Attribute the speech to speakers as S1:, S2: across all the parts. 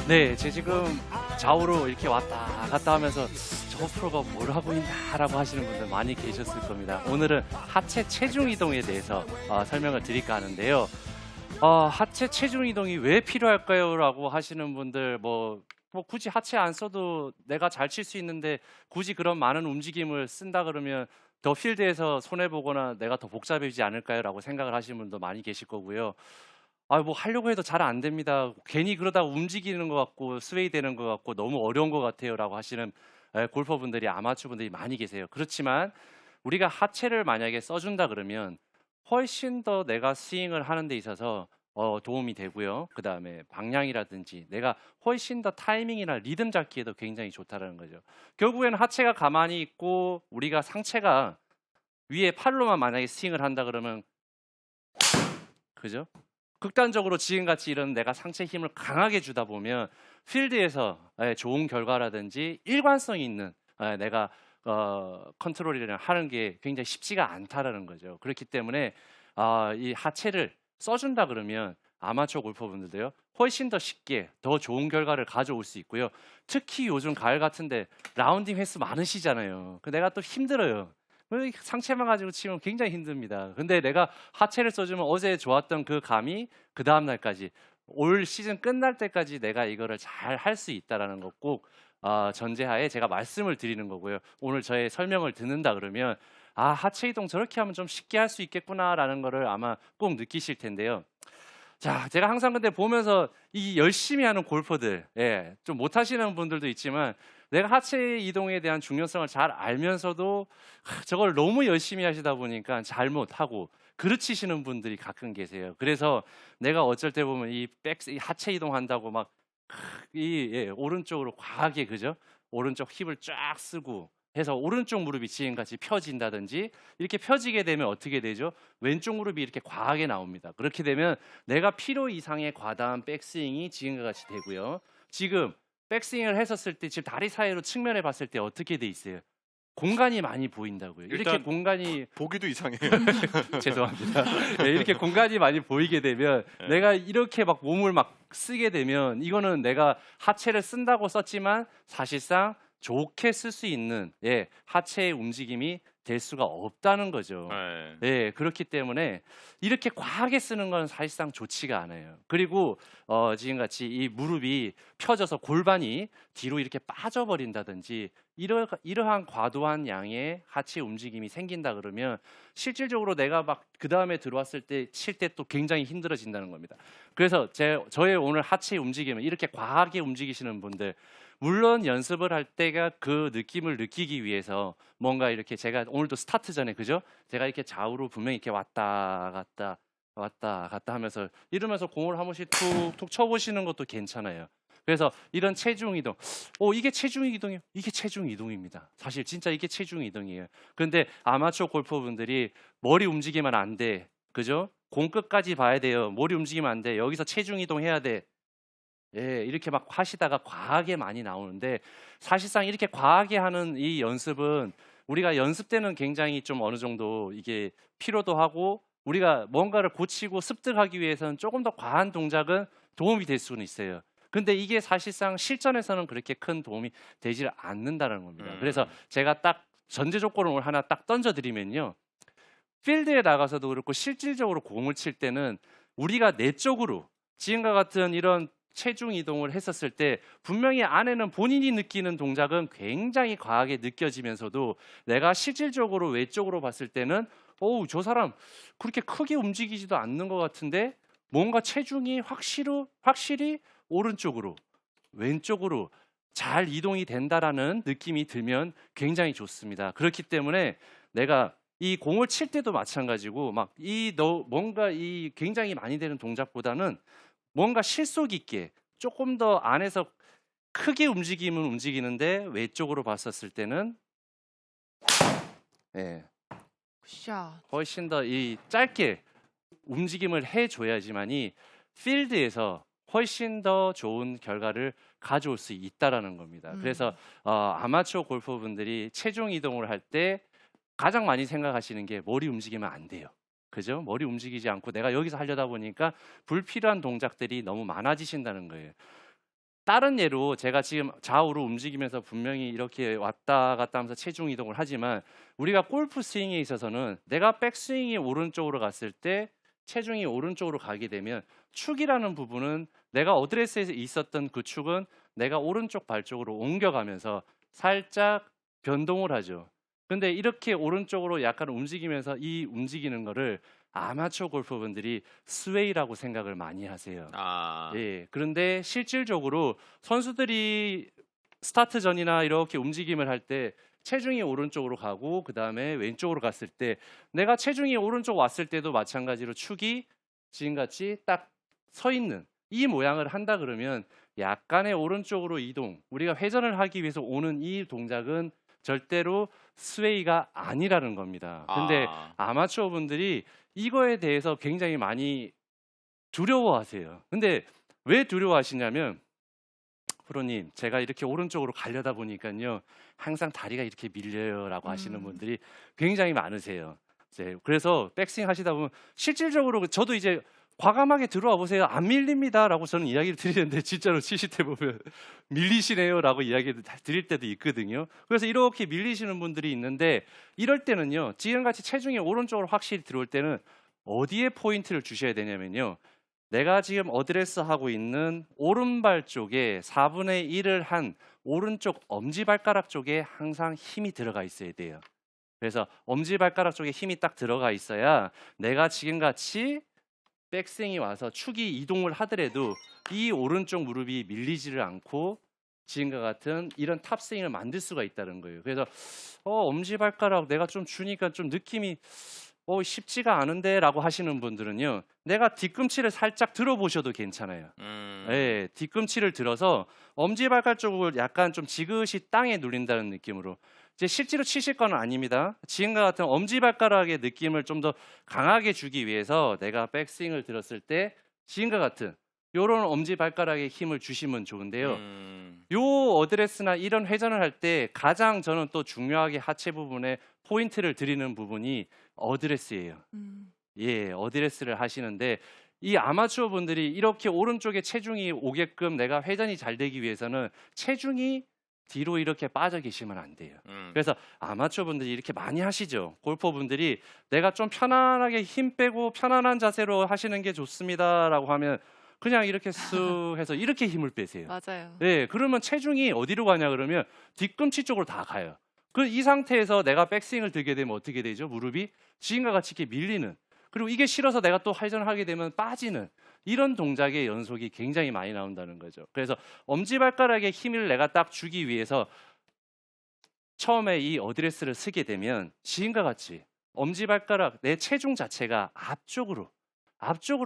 S1: 네, 제 지금 좌우로 이렇게 왔다 갔다 하면서 저 프로가 뭘 하고 있나라고 하시는 분들 많이 계셨을 겁니다. 오늘은 하체 체중 이동에 대해서 설명을 드릴까 하는데요. 하체 체중 이동이 왜 필요할까요? 라고 하시는 분들 뭐 굳이 하체 안 써도 내가 잘 칠 수 있는데 굳이 그런 많은 움직임을 쓴다 그러면 더 필드에서 손해보거나 내가 더 복잡해지지 않을까요? 라고 생각을 하시는 분도 많이 계실 거고요. 뭐 하려고 해도 잘 안 됩니다. 괜히 그러다 움직이는 것 같고 스웨이 되는 것 같고 너무 어려운 것 같아요. 라고 하시는 골퍼분들이 아마추어 분들이 많이 계세요. 그렇지만 우리가 하체를 만약에 써준다 그러면 훨씬 더 내가 스윙을 하는 데 있어서 도움이 되고요. 그 다음에 방향이라든지 내가 훨씬 더 타이밍이나 리듬 잡기에도 굉장히 좋다는 거죠. 결국에는 하체가 가만히 있고 우리가 상체가 위에 팔로만 만약에 스윙을 한다 그러면 그죠? 극단적으로 지금같이 이런 내가 상체 힘을 강하게 주다 보면 필드에서 좋은 결과라든지 일관성이 있는 내가 컨트롤이나 하는 게 굉장히 쉽지가 않다라는 거죠. 그렇기 때문에 이 하체를 써준다 그러면 아마추어 골퍼분들도요 훨씬 더 쉽게 더 좋은 결과를 가져올 수 있고요. 특히 요즘 가을 같은데 라운딩 횟수 많으시잖아요. 내가 또 힘들어요. 상체만 가지고 치면 굉장히 힘듭니다. 근데 내가 하체를 써주면 어제 좋았던 그 감이 그 다음 날까지 올 시즌 끝날 때까지 내가 이거를 잘 할 수 있다라는 것 꼭 전제하에 제가 말씀을 드리는 거고요. 오늘 저의 설명을 듣는다 그러면 하체 이동 저렇게 하면 좀 쉽게 할 수 있겠구나라는 거를 아마 꼭 느끼실 텐데요. 자, 제가 항상 근데 보면서 이 열심히 하는 골퍼들, 좀 못하시는 분들도 있지만 내가 하체 이동에 대한 중요성을 잘 알면서도 저걸 너무 열심히 하시다 보니까 잘못하고 그르치시는 분들이 가끔 계세요. 그래서 내가 어쩔 때 보면 이 하체 이동한다고 막 오른쪽으로 과하게 그죠? 오른쪽 힙을 쫙 쓰고 해서 오른쪽 무릎이 지금같이 펴진다든지 이렇게 펴지게 되면 어떻게 되죠? 왼쪽 무릎이 이렇게 과하게 나옵니다. 그렇게 되면 내가 필요 이상의 과다한 백스윙이 지금과 같이 되고요. 지금 백스윙을 했었을 때 지금 다리 사이로 측면에 봤을 때 어떻게 돼 있어요? 공간이 많이 보인다고요. 이렇게 공간이
S2: 보기도 이상해요.
S1: 죄송합니다. 이렇게 공간이 많이 보이게 되면 내가 이렇게 막 몸을 막 쓰게 되면 이거는 내가 하체를 쓴다고 썼지만 사실상 좋게 쓸 수 있는 하체의 움직임이 될 수가 없다는 거죠. 그렇기 때문에 이렇게 과하게 쓰는 건 사실상 좋지가 않아요. 그리고 지금같이 이 무릎이 펴져서 골반이 뒤로 이렇게 빠져버린다든지 이러한 과도한 양의 하체 움직임이 생긴다 그러면 실질적으로 내가 막 그 다음에 들어왔을 때 칠 때 또 굉장히 힘들어진다는 겁니다. 그래서 저의 오늘 하체 움직임은 이렇게 과하게 움직이시는 분들 물론 연습을 할 때가 그 느낌을 느끼기 위해서 뭔가 이렇게 제가 오늘도 스타트 전에 그죠? 제가 이렇게 좌우로 분명히 이렇게 왔다 갔다 하면서 이러면서 공을 한 번씩 툭툭 쳐보시는 것도 괜찮아요. 그래서 이런 체중 이동, 이게 체중 이동이요? 이게 체중 이동입니다. 사실 진짜 이게 체중 이동이에요. 그런데 아마추어 골퍼분들이 머리 움직이면 안 돼, 그죠? 공 끝까지 봐야 돼요. 머리 움직이면 안 돼. 여기서 체중 이동해야 돼. 이렇게 막 하시다가 과하게 많이 나오는데 사실상 이렇게 과하게 하는 이 연습은 우리가 연습 때는 굉장히 좀 어느 정도 이게 필요도 하고 우리가 뭔가를 고치고 습득하기 위해서는 조금 더 과한 동작은 도움이 될 수는 있어요. 근데 이게 사실상 실전에서는 그렇게 큰 도움이 되질 않는다는 겁니다. 그래서 제가 딱 전제 조건을 하나 딱 던져드리면요. 필드에 나가서도 그렇고 실질적으로 공을 칠 때는 우리가 내적으로 지금과 같은 이런 체중 이동을 했었을 때 분명히 안에는 본인이 느끼는 동작은 굉장히 과하게 느껴지면서도 내가 실질적으로 외적으로 봤을 때는 저 사람 그렇게 크게 움직이지도 않는 것 같은데 뭔가 체중이 확실히 오른쪽으로 왼쪽으로 잘 이동이 된다라는 느낌이 들면 굉장히 좋습니다. 그렇기 때문에 내가 이 공을 칠 때도 마찬가지고 뭔가 이 굉장히 많이 되는 동작보다는 뭔가 실속 있게 조금 더 안에서 크게 움직임은 움직이는데 외쪽으로 봤었을 때는 훨씬 더 이 짧게 움직임을 해줘야지만이 필드에서 훨씬 더 좋은 결과를 가져올 수 있다라는 겁니다. 그래서 아마추어 골퍼분들이 체중 이동을 할 때 가장 많이 생각하시는 게 머리 움직이면 안 돼요. 그죠? 머리 움직이지 않고 내가 여기서 하려다 보니까 불필요한 동작들이 너무 많아지신다는 거예요. 다른 예로 제가 지금 좌우로 움직이면서 분명히 이렇게 왔다 갔다 하면서 체중 이동을 하지만 우리가 골프 스윙에 있어서는 내가 백스윙이 오른쪽으로 갔을 때 체중이 오른쪽으로 가게 되면 축이라는 부분은 내가 어드레스에 있었던 그 축은 내가 오른쪽 발 쪽으로 옮겨가면서 살짝 변동을 하죠. 근데 이렇게 오른쪽으로 약간 움직이면서 이 움직이는 거를 아마추어 골퍼분들이 스웨이라고 생각을 많이 하세요.
S2: 아.
S1: 예. 그런데 실질적으로 선수들이 스타트 전이나 이렇게 움직임을 할 때 체중이 오른쪽으로 가고 그다음에 왼쪽으로 갔을 때 내가 체중이 오른쪽 왔을 때도 마찬가지로 축이 지금같이 딱 서 있는 이 모양을 한다 그러면 약간의 오른쪽으로 이동, 우리가 회전을 하기 위해서 오는 이 동작은 절대로 스웨이가 아니라는 겁니다. 근데
S2: 아.
S1: 아마추어 분들이 이거에 대해서 굉장히 많이 두려워하세요. 근데 왜 두려워하시냐면 프로님, 제가 이렇게 오른쪽으로 가려다 보니까요 항상 다리가 이렇게 밀려요라고 하시는 분들이 굉장히 많으세요. 이제 그래서 백스윙 하시다 보면 실질적으로 저도 이제 과감하게 들어와 보세요. 안 밀립니다라고 저는 이야기를 드리는데 진짜로 치실 때 보면 밀리시네요라고 이야기를 드릴 때도 있거든요. 그래서 이렇게 밀리시는 분들이 있는데 이럴 때는요. 지금같이 체중이 오른쪽으로 확실히 들어올 때는 어디에 포인트를 주셔야 되냐면요. 내가 지금 어드레스 하고 있는 오른발 쪽에 4분의 1을 한 오른쪽 엄지발가락 쪽에 항상 힘이 들어가 있어야 돼요. 그래서 엄지발가락 쪽에 힘이 딱 들어가 있어야 내가 지금같이 백스윙이 와서 축이 이동을 하더라도 이 오른쪽 무릎이 밀리지를 않고 지금과 같은 이런 탑스윙을 만들 수가 있다는 거예요. 그래서 엄지발가락 내가 좀 주니까 좀 느낌이 쉽지가 않은데 라고 하시는 분들은요. 내가 뒤꿈치를 살짝 들어보셔도 괜찮아요. 예, 뒤꿈치를 들어서 엄지발가락 쪽을 약간 좀 지그시 땅에 눌린다는 느낌으로 이제 실제로 치실 건 아닙니다. 지금과 같은 엄지발가락의 느낌을 좀 더 강하게 주기 위해서 내가 백스윙을 들었을 때 지금과 같은 요런 엄지발가락에 힘을 주시면 좋은데요. 요 어드레스나 이런 회전을 할 때 가장 저는 또 중요하게 하체 부분에 포인트를 드리는 부분이 어드레스예요. 예, 어드레스를 하시는데 이 아마추어 분들이 이렇게 오른쪽에 체중이 오게끔 내가 회전이 잘 되기 위해서는 체중이 뒤로 이렇게 빠져 계시면 안 돼요. 그래서 아마추어 분들이 이렇게 많이 하시죠. 골퍼 분들이 내가 좀 편안하게 힘 빼고 편안한 자세로 하시는 게 좋습니다라고 하면 그냥 이렇게 쓱 해서 이렇게 힘을 빼세요.
S3: 맞아요.
S1: 네, 그러면 체중이 어디로 가냐 그러면 뒤꿈치 쪽으로 다 가요. 이 상태에서 내가 백스윙을 들게 되면 어떻게 되죠? 무릎이 지금과 같이 이렇게 밀리는, 그리고 이게 싫어서 내가 또 회전을 하게 되면 빠지는 이런 동작의 연속이 굉장히 많이 나온다는 거죠. 그래서 엄지발가락에 힘을 내가 딱 주기 위해서 처음에 이 어드레스를 쓰게 되면 지금과 같이 엄지발가락 내 체중 자체가 앞쪽으로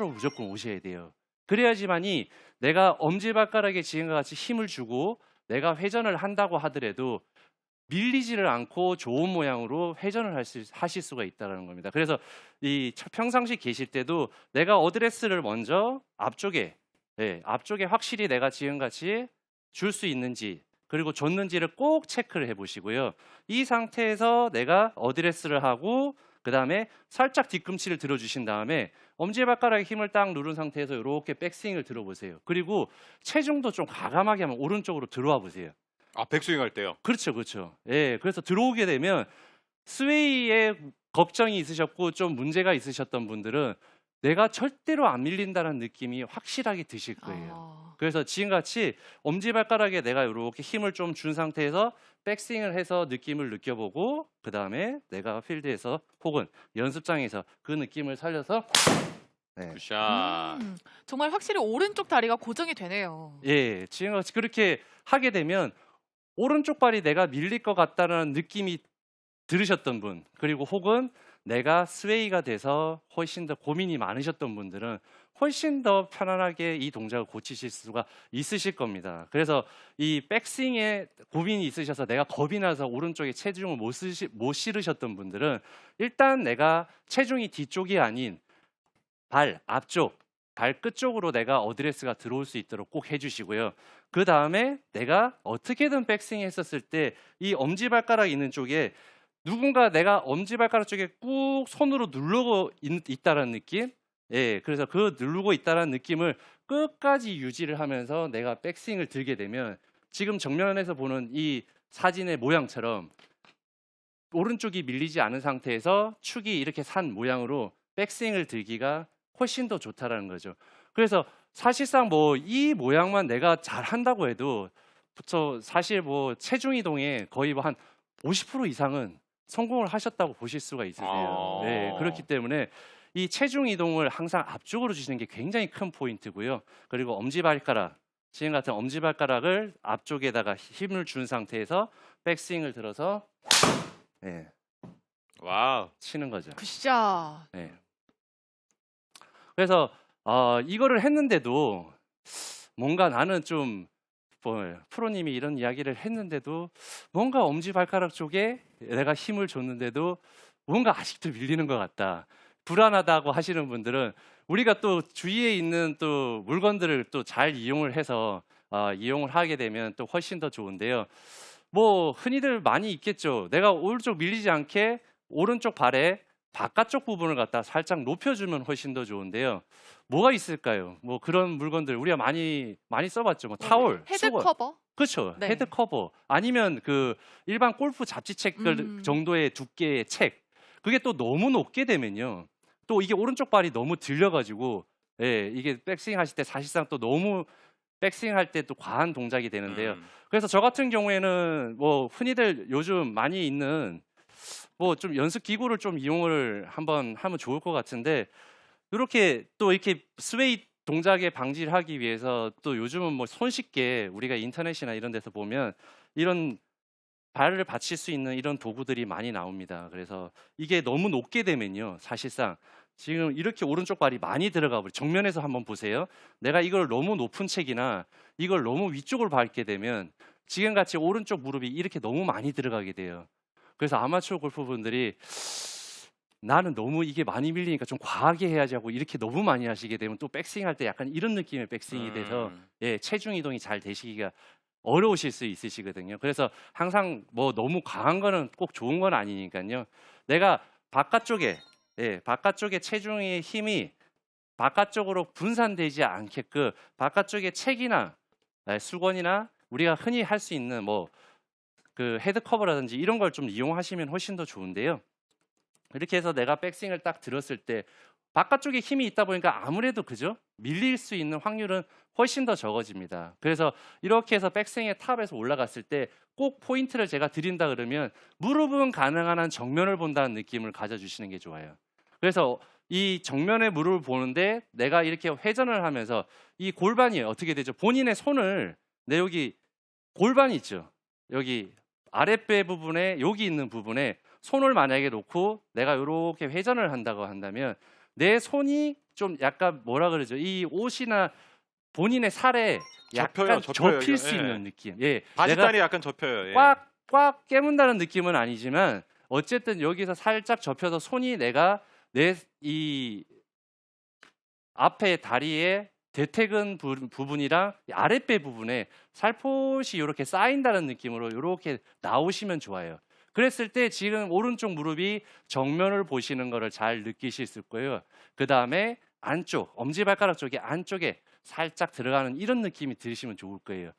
S1: 무조건 오셔야 돼요. 그래야지만이 내가 엄지발가락에 지금과 같이 힘을 주고 내가 회전을 한다고 하더라도 밀리지를 않고 좋은 모양으로 회전을 하실 수가 있다는 겁니다. 그래서 이 평상시 계실 때도 내가 어드레스를 먼저 앞쪽에 확실히 내가 지금같이 줄 수 있는지 그리고 줬는지를 꼭 체크를 해보시고요. 이 상태에서 내가 어드레스를 하고 그 다음에 살짝 뒤꿈치를 들어주신 다음에 엄지발가락에 힘을 딱 누른 상태에서 이렇게 백스윙을 들어보세요. 그리고 체중도 좀 과감하게 하면 오른쪽으로 들어와 보세요.
S2: 아, 백스윙 할 때요?
S1: 그렇죠, 그렇죠. 예, 그래서 들어오게 되면 스웨이에 걱정이 있으셨고 좀 문제가 있으셨던 분들은 내가 절대로 안 밀린다는 느낌이 확실하게 드실 거예요. 그래서 지금같이 엄지발가락에 내가 이렇게 힘을 좀 준 상태에서 백스윙을 해서 느낌을 느껴보고 그 다음에 내가 필드에서 혹은 연습장에서 그 느낌을 살려서
S2: 굿샷.
S3: 정말 확실히 오른쪽 다리가 고정이 되네요.
S1: 예, 지금같이 그렇게 하게 되면 오른쪽 발이 내가 밀릴 것 같다는 느낌이 들으셨던 분, 그리고 혹은 내가 스웨이가 돼서 훨씬 더 고민이 많으셨던 분들은 훨씬 더 편안하게 이 동작을 고치실 수가 있으실 겁니다. 그래서 이 백스윙에 고민이 있으셔서 내가 겁이 나서 오른쪽에 체중을 못 실으셨던 분들은 일단 내가 체중이 뒤쪽이 아닌 발 앞쪽, 발끝 쪽으로 내가 어드레스가 들어올 수 있도록 꼭 해주시고요. 그 다음에 내가 어떻게든 백스윙 했었을 때 이 엄지발가락 있는 쪽에 누군가 내가 엄지발가락 쪽에 꾹 손으로 누르고 있다라는 느낌. 예, 그래서 그 누르고 있다라는 느낌을 끝까지 유지를 하면서 내가 백스윙을 들게 되면 지금 정면에서 보는 이 사진의 모양처럼 오른쪽이 밀리지 않은 상태에서 축이 이렇게 산 모양으로 백스윙을 들기가 훨씬 더 좋다라는 거죠. 그래서 사실상 뭐 이 모양만 내가 잘 한다고 해도 사실 뭐 체중 이동에 거의 뭐 한 50% 이상은 성공을 하셨다고 보실 수가 있으세요. 네, 그렇기 때문에 이 체중 이동을 항상 앞쪽으로 주시는 게 굉장히 큰 포인트고요. 그리고 엄지발가락, 지금 같은 엄지발가락을 앞쪽에다가 힘을 준 상태에서 백스윙을 들어서 네,
S2: 와우.
S1: 치는 거죠.
S3: 굿샷.
S1: 네. 그래서 이거를 했는데도 뭔가 나는 좀 프로님이 이런 이야기를 했는데도 뭔가 엄지발가락 쪽에 내가 힘을 줬는데도 뭔가 아직도 밀리는 것 같다. 불안하다고 하시는 분들은 우리가 또 주위에 있는 또 물건들을 또 잘 이용을 해서 이용을 하게 되면 또 훨씬 더 좋은데요. 뭐 흔히들 많이 있겠죠. 내가 오른쪽 밀리지 않게 오른쪽 발에 바깥쪽 부분을 갖다 살짝 높여주면 훨씬 더 좋은데요. 뭐가 있을까요? 뭐 그런 물건들 우리가 많이 써봤죠. 뭐 타올,
S3: 헤드
S1: 수건.
S3: 커버.
S1: 그렇죠.
S3: 네.
S1: 헤드 커버 아니면 그 일반 골프 잡지책 정도의 두께의 책. 그게 또 너무 높게 되면요. 또 이게 오른쪽 발이 너무 들려가지고 예, 이게 백스윙 하실 때 사실상 또 너무 백스윙 할 때 또 과한 동작이 되는데요. 그래서 저 같은 경우에는 뭐 흔히들 요즘 많이 있는 뭐 좀 연습 기구를 좀 이용을 한번 하면 좋을 것 같은데 이렇게 또 이렇게 스웨이 동작에 방지를 하기 위해서 또 요즘은 뭐 손쉽게 우리가 인터넷이나 이런 데서 보면 이런 발을 받칠 수 있는 이런 도구들이 많이 나옵니다. 그래서 이게 너무 높게 되면요. 사실상 지금 이렇게 오른쪽 발이 많이 들어가 버려. 정면에서 한번 보세요. 내가 이걸 너무 높은 책이나 이걸 너무 위쪽으로 밟게 되면 지금 같이 오른쪽 무릎이 이렇게 너무 많이 들어가게 돼요. 그래서 아마추어 골퍼분들이 나는 너무 이게 많이 밀리니까 좀 과하게 해야지 하고 이렇게 너무 많이 하시게 되면 또 백스윙 할 때 약간 이런 느낌의 백스윙이 돼서 예, 체중 이동이 잘 되시기가 어려우실 수 있으시거든요. 그래서 항상 뭐 너무 과한 거는 꼭 좋은 건 아니니까요. 내가 바깥쪽에 바깥쪽에 체중의 힘이 바깥쪽으로 분산되지 않게끔 바깥쪽에 책이나 수건이나 우리가 흔히 할 수 있는 뭐 그 헤드 커버라든지 이런 걸 좀 이용하시면 훨씬 더 좋은데요. 이렇게 해서 내가 백스윙을 딱 들었을 때 바깥쪽에 힘이 있다 보니까 아무래도 그죠? 밀릴 수 있는 확률은 훨씬 더 적어집니다. 그래서 이렇게 해서 백스윙의 탑에서 올라갔을 때 꼭 포인트를 제가 드린다 그러면 무릎은 가능한 한 정면을 본다는 느낌을 가져주시는 게 좋아요. 그래서 이 정면의 무릎을 보는데 내가 이렇게 회전을 하면서 이 골반이 어떻게 되죠? 본인의 손을 내 여기 골반이 있죠. 여기 아랫배 부분에 여기 있는 부분에 손을 만약에 놓고 내가 이렇게 회전을 한다고 한다면 내 손이 좀 약간 뭐라 그러죠? 이 옷이나 본인의 살에 약간
S2: 접혀요,
S1: 접힐
S2: 이거.
S1: 수
S2: 예.
S1: 있는 느낌. 예,
S2: 바지다리 약간 접혀요. 예.
S1: 꽉 깨문다는 느낌은 아니지만 어쨌든 여기서 살짝 접혀서 손이 내가 내 이 앞에 다리에 대퇴근 부분이랑 아랫배 부분에 살포시 이렇게 쌓인다는 느낌으로 이렇게 나오시면 좋아요. 그랬을 때 지금 오른쪽 무릎이 정면을 보시는 거를 잘 느끼실 수 있고요. 그 다음에 안쪽, 엄지발가락 쪽에 안쪽에 살짝 들어가는 이런 느낌이 들으시면 좋을 거예요.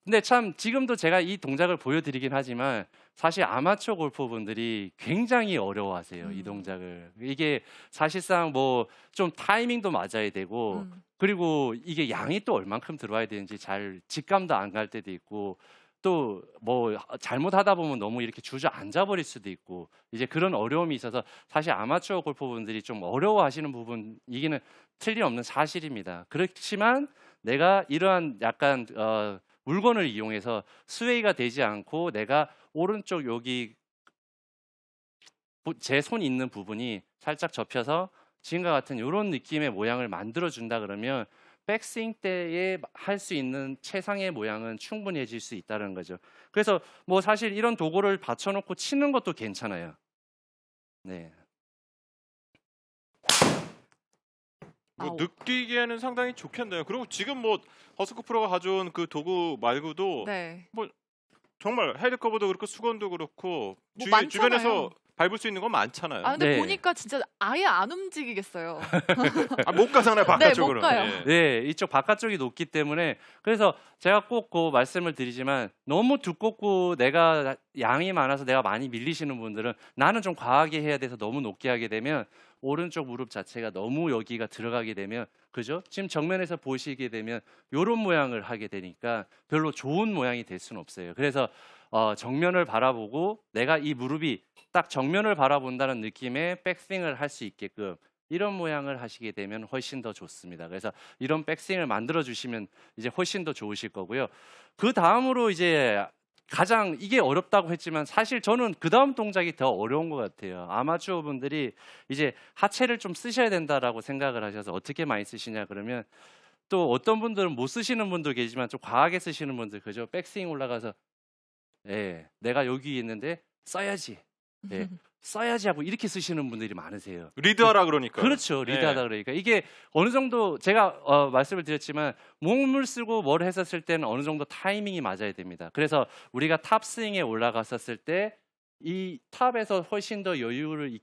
S1: 근데 참 지금도 제가 이 동작을 보여드리긴 하지만 사실 아마추어 골퍼분들이 굉장히 어려워하세요. 이 동작을. 이게 사실상 뭐 좀 타이밍도 맞아야 되고 그리고 이게 양이 또 얼만큼 들어와야 되는지 잘 직감도 안 갈 때도 있고 또 뭐 잘못하다 보면 너무 이렇게 주저앉아 버릴 수도 있고 이제 그런 어려움이 있어서 사실 아마추어 골퍼분들이 좀 어려워하시는 부분이기는 틀림없는 사실입니다. 그렇지만 내가 이러한 약간 물건을 이용해서 스웨이가 되지 않고 내가 오른쪽 여기 제 손 있는 부분이 살짝 접혀서 지금과 같은 이런 느낌의 모양을 만들어 준다 그러면 백스윙 때에 할 수 있는 최상의 모양은 충분해질 수 있다는 거죠. 그래서 뭐 사실 이런 도구를 받쳐놓고 치는 것도 괜찮아요. 네.
S2: 뭐 느끼기에는 상당히 좋겠네요. 그리고 지금 뭐 허스코 프로가 가져온 그 도구 말고도
S3: 네.
S2: 정말 헤드커버도 그렇고 수건도 그렇고
S3: 뭐 많잖아요.
S2: 주변에서 밟을 수 있는 건 많잖아요.
S3: 아 근데
S1: 네.
S3: 보니까 진짜 아예 안 움직이겠어요.
S2: 못 가잖아요 바깥쪽으로.
S3: 못 가요.
S2: 예.
S1: 네, 이쪽 바깥쪽이 높기 때문에 그래서 제가 꼭 그 말씀을 드리지만 너무 두껍고 내가 양이 많아서 내가 많이 밀리시는 분들은 나는 좀 과하게 해야 돼서 너무 높게 하게 되면 오른쪽 무릎 자체가 너무 여기가 들어가게 되면 그죠? 지금 정면에서 보시게 되면 이런 모양을 하게 되니까 별로 좋은 모양이 될 수는 없어요. 그래서 정면을 바라보고 내가 이 무릎이 딱 정면을 바라본다는 느낌의 백스윙을 할 수 있게끔 이런 모양을 하시게 되면 훨씬 더 좋습니다. 그래서 이런 백스윙을 만들어 주시면 이제 훨씬 더 좋으실 거고요. 그 다음으로 이제 가장 이게 어렵다고 했지만 사실 저는 그 다음 동작이 더 어려운 것 같아요. 아마추어 분들이 이제 하체를 좀 쓰셔야 된다라고 생각을 하셔서 어떻게 많이 쓰시냐 그러면 또 어떤 분들은 못 쓰시는 분도 계시지만 좀 과하게 쓰시는 분들 그죠? 백스윙 올라가서 내가 여기 있는데 써야지. 써야지 하고 이렇게 쓰시는 분들이 많으세요.
S2: 리드하라 그러니까.
S1: 그렇죠. 리드하다 그러니까 이게 어느 정도 제가 말씀을 드렸지만 몸을 쓰고 뭘 했었을 때는 어느 정도 타이밍이 맞아야 됩니다. 그래서 우리가 탑스윙에 올라갔었을 때 이 탑에서 훨씬 더 여유를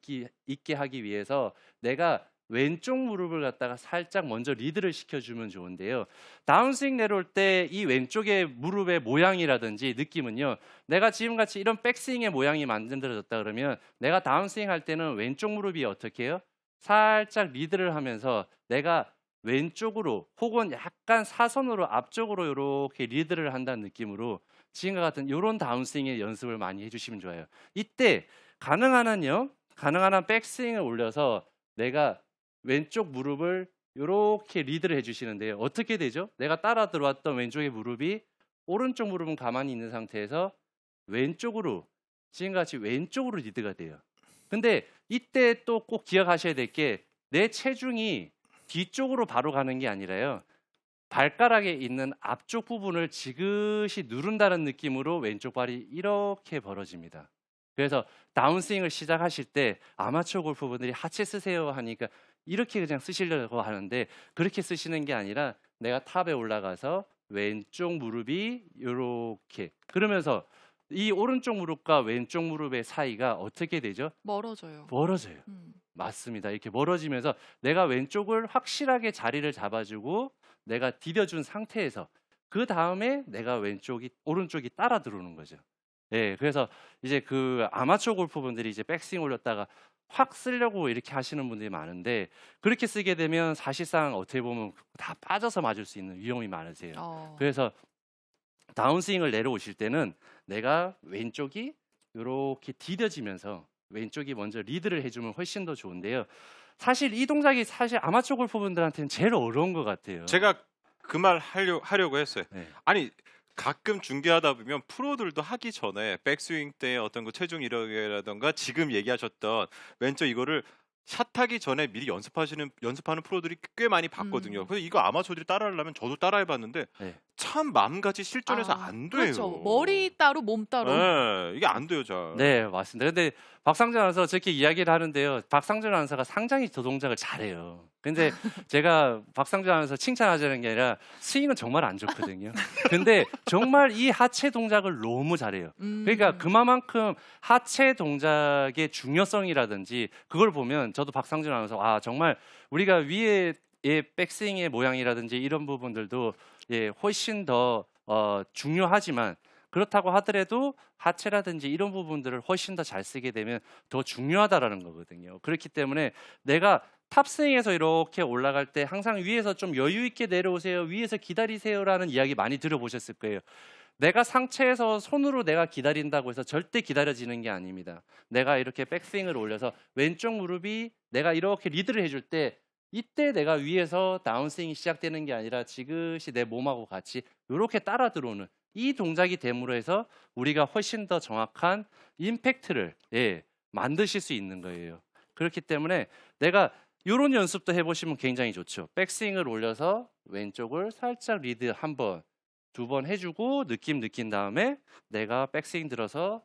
S1: 있게 하기 위해서 내가 왼쪽 무릎을 갖다가 살짝 먼저 리드를 시켜주면 좋은데요. 다운스윙 내려올 때 이 왼쪽의 무릎의 모양이라든지 느낌은요. 내가 지금같이 이런 백스윙의 모양이 만들어졌다 그러면 내가 다운스윙 할 때는 왼쪽 무릎이 어떻게 해요? 살짝 리드를 하면서 내가 왼쪽으로 혹은 약간 사선으로 앞쪽으로 이렇게 리드를 한다는 느낌으로 지금과 같은 이런 다운스윙의 연습을 많이 해주시면 좋아요. 이때 가능한 한 백스윙을 올려서 내가 왼쪽 무릎을 이렇게 리드를 해주시는데요. 어떻게 되죠? 내가 따라 들어왔던 왼쪽의 무릎이 오른쪽 무릎은 가만히 있는 상태에서 왼쪽으로 지금같이 왼쪽으로 리드가 돼요. 근데 이때 또 꼭 기억하셔야 될 게 내 체중이 뒤쪽으로 바로 가는 게 아니라요. 발가락에 있는 앞쪽 부분을 지그시 누른다는 느낌으로 왼쪽 발이 이렇게 벌어집니다. 그래서 다운스윙을 시작하실 때 아마추어 골퍼분들이 하체 쓰세요 하니까 이렇게 그냥 쓰시려고 하는데 그렇게 쓰시는 게 아니라 내가 탑에 올라가서 왼쪽 무릎이 이렇게 그러면서 이 오른쪽 무릎과 왼쪽 무릎의 사이가 어떻게 되죠?
S3: 멀어져요.
S1: 멀어져요. 맞습니다. 이렇게 멀어지면서 내가 왼쪽을 확실하게 자리를 잡아주고 내가 디뎌준 상태에서 그 다음에 내가 오른쪽이 따라 들어오는 거죠. 그래서 이제 그 아마추어 골퍼분들이 이제 백스윙 올렸다가 확 쓰려고 이렇게 하시는 분들이 많은데 그렇게 쓰게 되면 사실상 어떻게 보면 다 빠져서 맞을 수 있는 위험이 많으세요. 그래서 다운스윙을 내려오실 때는 내가 왼쪽이 이렇게 디뎌지면서 왼쪽이 먼저 리드를 해주면 훨씬 더 좋은데요. 사실 이 동작이 사실 아마추어 골퍼분들한테는 제일 어려운 것 같아요.
S2: 제가 그 말 하려고 했어요.
S1: 네.
S2: 아니 가끔 중계하다 보면 프로들도 하기 전에 백스윙 때 어떤 그 체중 이력이라던가 지금 얘기하셨던 왼쪽 이거를 샷하기 전에 미리 연습하는 프로들이 꽤 많이 봤거든요. 그래서 이거 아마추어들이 따라하려면 저도 따라해봤는데 참 마음같이 실전에서 안 돼요.
S3: 그렇죠. 머리 따로 몸 따로.
S2: 이게 안 돼요, 잘.
S1: 네, 맞습니다. 근데 박상준 아나운서 저렇게 이야기를 하는데요. 박상준 아나운서가 상당히 저 동작을 잘해요. 근데 제가 박상준 아나운서 칭찬하자는 게 아니라 스윙은 정말 안 좋거든요. 근데 정말 이 하체 동작을 너무 잘해요. 그러니까 그만큼 하체 동작의 중요성이라든지 그걸 보면 저도 박상준 아나운서 정말 우리가 위에 백스윙의 모양이라든지 이런 부분들도 훨씬 더 중요하지만 그렇다고 하더라도 하체라든지 이런 부분들을 훨씬 더 잘 쓰게 되면 더 중요하다라는 거거든요. 그렇기 때문에 내가 탑스윙에서 이렇게 올라갈 때 항상 위에서 좀 여유 있게 내려오세요. 위에서 기다리세요라는 이야기 많이 들어보셨을 거예요. 내가 상체에서 손으로 내가 기다린다고 해서 절대 기다려지는 게 아닙니다. 내가 이렇게 백스윙을 올려서 왼쪽 무릎이 내가 이렇게 리드를 해줄 때 이때 내가 위에서 다운스윙이 시작되는 게 아니라 지그시 내 몸하고 같이 이렇게 따라 들어오는 이 동작이 됨으로 해서 우리가 훨씬 더 정확한 임팩트를 만드실 수 있는 거예요. 그렇기 때문에 내가 이런 연습도 해보시면 굉장히 좋죠. 백스윙을 올려서 왼쪽을 살짝 리드 한 번, 두 번 해주고 느낌 느낀 다음에 내가 백스윙 들어서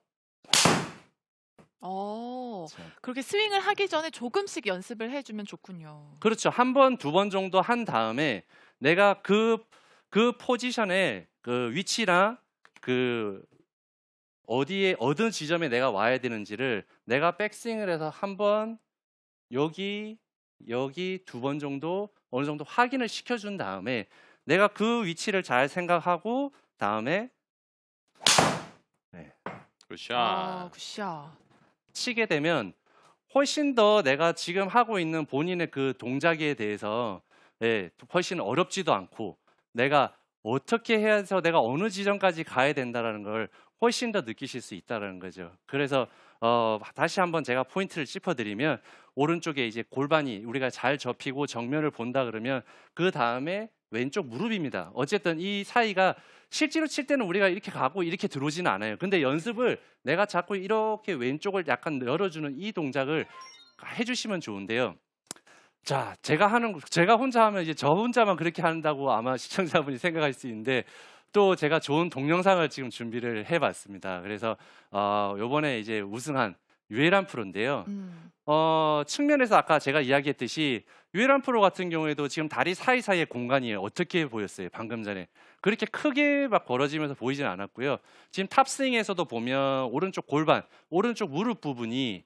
S3: 그렇게 스윙을 하기 전에 조금씩 연습을 해주면 좋군요.
S1: 그렇죠. 한 번, 두 번 정도 한 다음에 내가 그 포지션의 그 위치나 그 어디에 어느 지점에 내가 와야 되는지를 내가 백스윙을 해서 한 번 여기 두 번 정도 어느 정도 확인을 시켜준 다음에 내가 그 위치를 잘 생각하고 다음에
S2: 굿샷.
S3: 굿샷.
S1: 치게 되면 훨씬 더 내가 지금 하고 있는 본인의 그 동작에 대해서 훨씬 어렵지도 않고 내가 어떻게 해서 내가 어느 지점까지 가야 된다는 걸 훨씬 더 느끼실 수 있다는 거죠. 그래서 다시 한번 제가 포인트를 짚어드리면 오른쪽에 이제 골반이 우리가 잘 접히고 정면을 본다 그러면 그 다음에 왼쪽 무릎입니다. 어쨌든 이 사이가 실제로 칠 때는 우리가 이렇게 가고 이렇게 들어오지는 않아요. 근데 연습을 내가 자꾸 이렇게 왼쪽을 약간 열어주는 이 동작을 해주시면 좋은데요. 자, 제가 혼자 하면 이제 저 혼자만 그렇게 한다고 아마 시청자분이 생각할 수 있는데 또 제가 좋은 동영상을 지금 준비를 해봤습니다. 그래서 요번에 이제 우승한 유에란 프로인데요. 측면에서 아까 제가 이야기했듯이 유에란 프로 같은 경우에도 지금 다리 사이사이의 공간이 어떻게 보였어요? 방금 전에 그렇게 크게 막 벌어지면서 보이진 않았고요. 지금 탑스윙에서도 보면 오른쪽 골반, 오른쪽 무릎 부분이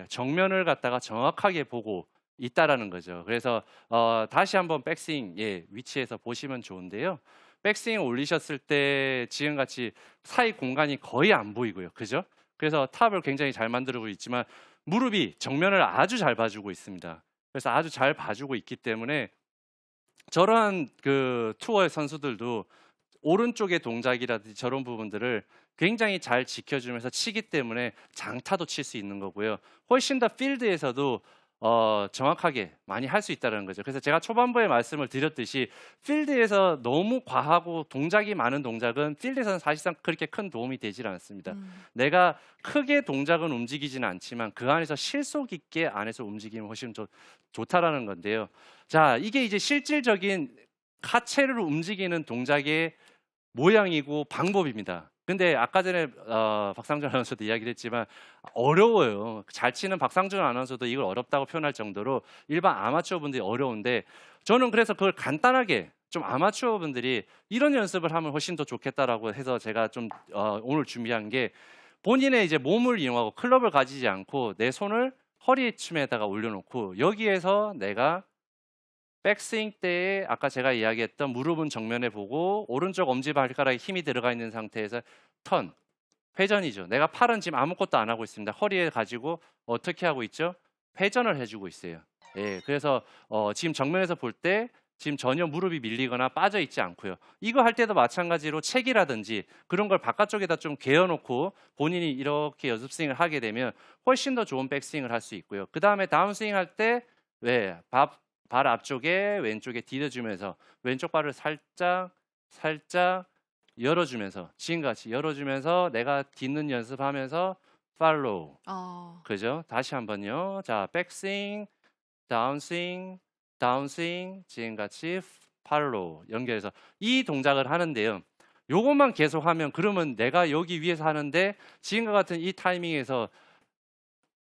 S1: 정면을 갖다가 정확하게 보고 있다라는 거죠. 그래서 다시 한번 백스윙 위치에서 보시면 좋은데요. 백스윙 올리셨을 때 지금같이 사이 공간이 거의 안 보이고요. 그죠? 그래서 탑을 굉장히 잘 만들고 있지만 무릎이 정면을 아주 잘 봐주고 있습니다. 그래서 아주 잘 봐주고 있기 때문에 저러한 그 투어의 선수들도 오른쪽의 동작이라든지 저런 부분들을 굉장히 잘 지켜주면서 치기 때문에 장타도 칠 수 있는 거고요. 훨씬 더 필드에서도 정확하게 많이 할 수 있다는 거죠. 그래서 제가 초반부에 말씀을 드렸듯이 필드에서 너무 과하고 동작이 많은 동작은 필드에서는 사실상 그렇게 큰 도움이 되질 않습니다. 내가 크게 동작은 움직이지는 않지만 그 안에서 실속 있게 안에서 움직이면 훨씬 좋다라는 건데요. 자, 이게 이제 실질적인 하체를 움직이는 동작의 모양이고 방법입니다. 근데 아까 전에 박상준 아나운서도 이야기를 했지만 어려워요. 잘 치는 박상준 아나운서도 이걸 어렵다고 표현할 정도로 일반 아마추어 분들이 어려운데 저는 그래서 그걸 간단하게 좀 아마추어 분들이 이런 연습을 하면 훨씬 더 좋겠다라고 해서 제가 좀 오늘 준비한 게 본인의 이제 몸을 이용하고 클럽을 가지지 않고 내 손을 허리춤에다가 올려놓고 여기에서 내가 백스윙 때에 아까 제가 이야기했던 무릎은 정면에 보고 오른쪽 엄지발가락에 힘이 들어가 있는 상태에서 턴, 회전이죠. 내가 팔은 지금 아무것도 안 하고 있습니다. 허리에 가지고 어떻게 하고 있죠? 회전을 해주고 있어요. 그래서 지금 정면에서 볼 때 지금 전혀 무릎이 밀리거나 빠져 있지 않고요. 이거 할 때도 마찬가지로 책이라든지 그런 걸 바깥쪽에다 좀 개어놓고 본인이 이렇게 연습 스윙을 하게 되면 훨씬 더 좋은 백스윙을 할 수 있고요. 그 다음에 다운스윙 할 때 발 앞쪽에 왼쪽에 디뎌주면서 왼쪽 발을 살짝 열어주면서 지금같이 열어주면서 내가 딛는 연습하면서 팔로우 그죠? 다시 한번요. 자, 백스윙, 다운스윙, 지금같이 팔로우 연결해서 이 동작을 하는데요. 요것만 계속하면 그러면 내가 여기 위에서 하는데 지금과 같은 이 타이밍에서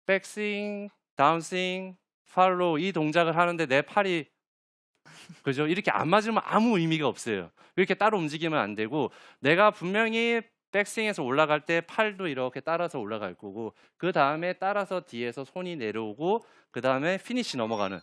S1: 백스윙, 다운스윙, 팔로우 이 동작을 하는데 내 팔이 그죠? 이렇게 안 맞으면 아무 의미가 없어요. 이렇게 따로 움직이면 안 되고 내가 분명히 백스윙에서 올라갈 때 팔도 이렇게 따라서 올라갈 거고 그 다음에 따라서 뒤에서 손이 내려오고 그 다음에 피니시 넘어가는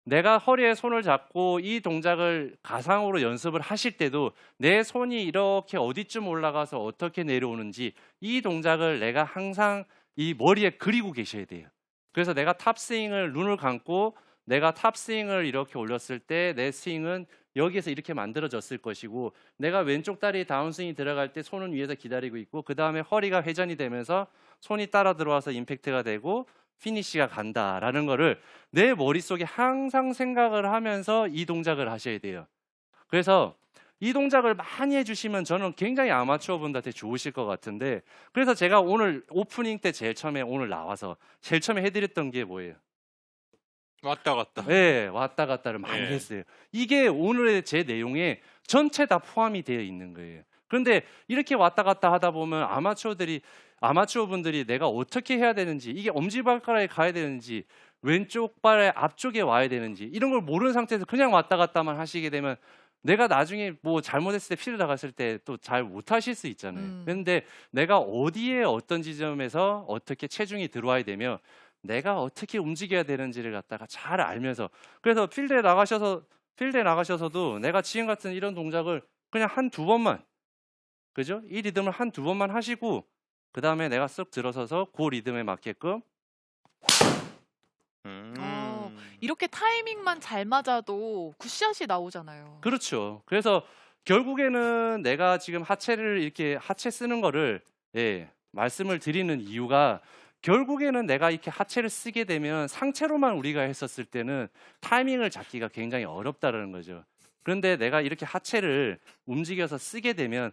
S1: 내가 허리에 손을 잡고 이 동작을 가상으로 연습을 하실 때도 내 손이 이렇게 어디쯤 올라가서 어떻게 내려오는지 이 동작을 내가 항상 이 머리에 그리고 계셔야 돼요. 그래서 내가 탑스윙을 눈을 감고 내가 탑스윙을 이렇게 올렸을 때 내 스윙은 여기에서 이렇게 만들어졌을 것이고 내가 왼쪽 다리 다운스윙이 들어갈 때 손은 위에서 기다리고 있고 그 다음에 허리가 회전이 되면서 손이 따라 들어와서 임팩트가 되고 피니시가 간다라는 거를 내 머릿속에 항상 생각을 하면서 이 동작을 하셔야 돼요. 그래서 이 동작을 많이 해주시면 저는 굉장히 아마추어 분들한테 좋으실 것 같은데 그래서 제가 오늘 오프닝 때 제일 처음에 오늘 나와서 제일 처음에 해드렸던 게 뭐예요?
S2: 왔다 갔다.
S1: 네, 왔다 갔다를 많이 했어요. 이게 오늘의 제 내용에 전체 다 포함이 되어 있는 거예요. 그런데 이렇게 왔다 갔다 하다 보면 아마추어 분들이 내가 어떻게 해야 되는지 이게 엄지발가락에 가야 되는지 왼쪽 발의 앞쪽에 와야 되는지 이런 걸 모르는 상태에서 그냥 왔다 갔다만 하시게 되면 내가 나중에 뭐 잘못했을 때 필드 나갔을 때 또 잘 못하실 수 있잖아요. 그런데 내가 어디에 어떤 지점에서 어떻게 체중이 들어와야 되며 내가 어떻게 움직여야 되는지를 갖다가 잘 알면서 그래서 필드에 나가셔서도 내가 지금 같은 이런 동작을 그냥 한두 번만 그죠? 이 리듬을 한두 번만 하시고 그 다음에 내가 쓱 들어서서 그 리듬에 맞게끔
S3: 이렇게 타이밍만 잘 맞아도 굿샷이 나오잖아요.
S1: 그렇죠. 그래서 결국에는 내가 지금 하체를 이렇게 하체 쓰는 거를 말씀을 드리는 이유가 결국에는 내가 이렇게 하체를 쓰게 되면 상체로만 우리가 했었을 때는 타이밍을 잡기가 굉장히 어렵다는 거죠. 그런데 내가 이렇게 하체를 움직여서 쓰게 되면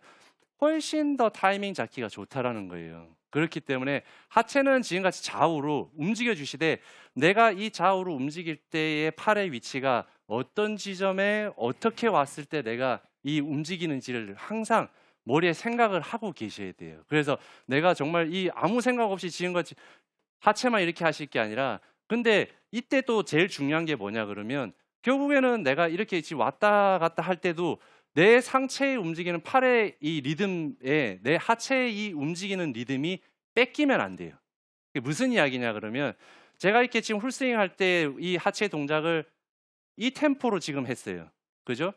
S1: 훨씬 더 타이밍 잡기가 좋다라는 거예요. 그렇기 때문에 하체는 지금같이 좌우로 움직여 주시되 내가 이 좌우로 움직일 때의 팔의 위치가 어떤 지점에 어떻게 왔을 때 내가 이 움직이는지를 항상 머리에 생각을 하고 계셔야 돼요. 그래서 내가 정말 이 아무 생각 없이 지금같이 하체만 이렇게 하실 게 아니라 근데 이때 또 제일 중요한 게 뭐냐 그러면 결국에는 내가 이렇게 지금 왔다 갔다 할 때도 내 상체에 움직이는 팔의 이 리듬에 내 하체의 이 움직이는 리듬이 뺏기면 안 돼요. 그게 무슨 이야기냐 그러면 제가 이렇게 지금 풀스윙 할 때 이 하체 동작을 이 템포로 지금 했어요. 그죠?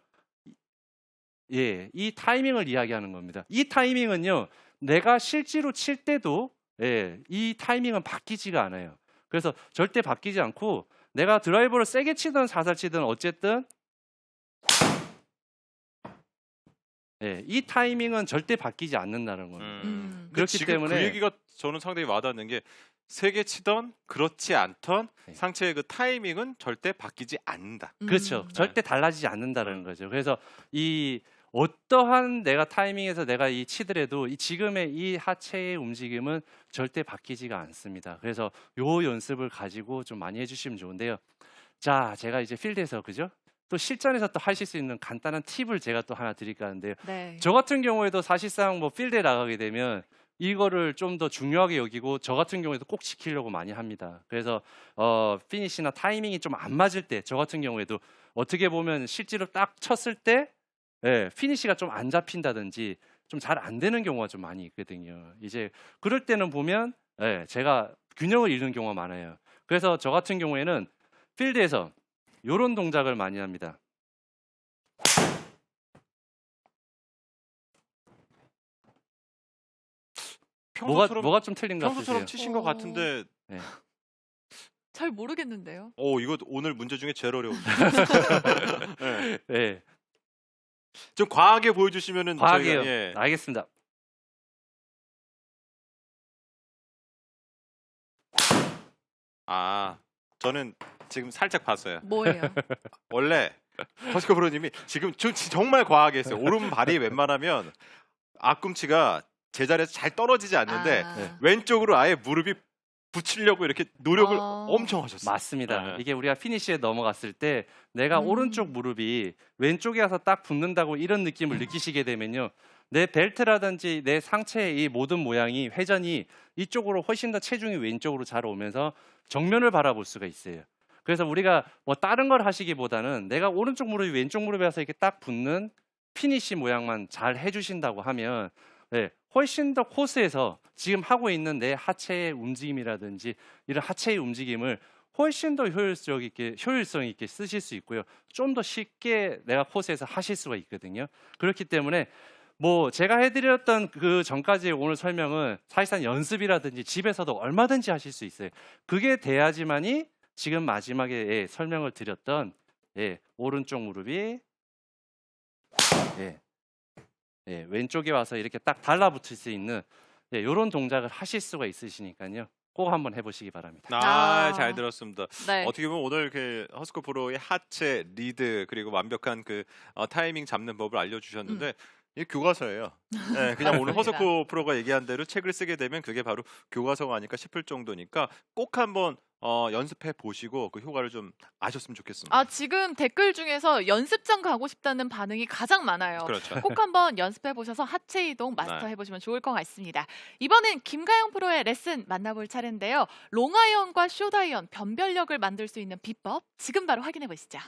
S1: 예, 이 타이밍을 이야기하는 겁니다. 이 타이밍은요, 내가 실제로 칠 때도 이 타이밍은 바뀌지가 않아요. 그래서 절대 바뀌지 않고 내가 드라이버를 세게 치든 살살 치든 어쨌든 이 타이밍은 절대 바뀌지 않는다는 거예요. 그렇기
S2: 지금
S1: 때문에
S2: 그 얘기가 저는 상당히 와닿는 게 세게 치던 그렇지 않던 상체의 그 타이밍은 절대 바뀌지 않는다.
S1: 그렇죠. 절대 달라지지 않는다는 거죠. 그래서 이 어떠한 내가 타이밍에서 내가 이 치더라도 이 지금의 이 하체의 움직임은 절대 바뀌지가 않습니다. 그래서 요 연습을 가지고 좀 많이 해주시면 좋은데요. 자, 제가 이제 필드에서 그죠? 또 실전에서 또 하실 수 있는 간단한 팁을 제가 또 하나 드릴까 하는데요.
S3: 네.
S1: 저 같은 경우에도 사실상 뭐 필드에 나가게 되면 이거를 좀 더 중요하게 여기고 저 같은 경우에도 꼭 지키려고 많이 합니다. 그래서 피니시나 타이밍이 좀 안 맞을 때 저 같은 경우에도 어떻게 보면 실제로 딱 쳤을 때 피니시가 좀 안 잡힌다든지 좀 잘 안 되는 경우가 좀 많이 있거든요. 이제 그럴 때는 보면 제가 균형을 잃는 경우가 많아요. 그래서 저 같은 경우에는 필드에서 이런 동작을 많이 합니다. 뭐가 좀 틀린 것 같으세요?
S2: 평소처럼 치신 것 같은데
S3: 잘 모르겠는데요.
S2: 이거 오늘 문제 중에 제일 어려운데.
S1: 네.
S2: 좀 과하게 보여주시면은
S1: 과하게요.
S2: 저희가,
S1: 알겠습니다.
S2: 저는 지금 살짝 봤어요.
S3: 뭐예요?
S2: 원래 허스커 프로님이 지금 정말 과하게 했어요. 오른발이 웬만하면 앞꿈치가 제자리에서 잘 떨어지지 않는데 왼쪽으로 아예 무릎이 붙이려고 이렇게 노력을 엄청 하셨어요.
S1: 맞습니다. 이게 우리가 피니시에 넘어갔을 때 내가 오른쪽 무릎이 왼쪽에 가서 딱 붙는다고 이런 느낌을 느끼시게 되면요. 내 벨트라든지 내 상체의 이 모든 모양이 회전이 이쪽으로 훨씬 더 체중이 왼쪽으로 잘 오면서 정면을 바라볼 수가 있어요. 그래서 우리가 뭐 다른 걸 하시기보다는 내가 오른쪽 무릎이 왼쪽 무릎에 가서 이렇게 딱 붙는 피니시 모양만 잘 해주신다고 하면 훨씬 더 코스에서 지금 하고 있는 내 하체의 움직임이라든지 이런 하체의 움직임을 훨씬 더 효율성 있게 쓰실 수 있고요. 좀 더 쉽게 내가 코스에서 하실 수가 있거든요. 그렇기 때문에 뭐 제가 해드렸던 그 전까지의 오늘 설명은 사실상 연습이라든지 집에서도 얼마든지 하실 수 있어요. 그게 돼야지만이 지금 마지막에 설명을 드렸던 오른쪽 무릎이 왼쪽에 와서 이렇게 딱 달라붙을 수 있는 이런 동작을 하실 수가 있으시니까요. 꼭 한번 해보시기 바랍니다.
S2: 잘 들었습니다.
S3: 네.
S2: 어떻게 보면 오늘 그 허스커 프로의 하체, 리드 그리고 완벽한 그 타이밍 잡는 법을 알려주셨는데 이게 교과서예요. 그냥 오늘 허스커 프로가 얘기한 대로 책을 쓰게 되면 그게 바로 교과서가 아닐까 싶을 정도니까 꼭 한번 연습해 보시고 그 효과를 좀 아셨으면 좋겠습니다.
S3: 지금 댓글 중에서 연습장 가고 싶다는 반응이 가장 많아요.
S2: 그렇죠.
S3: 꼭 한번 연습해 보셔서 하체 이동 마스터해 보시면 좋을 것 같습니다. 이번엔 김가영 프로의 레슨 만나볼 차례인데요. 롱아이언과 숏아이언 변별력을 만들 수 있는 비법 지금 바로 확인해 보시죠.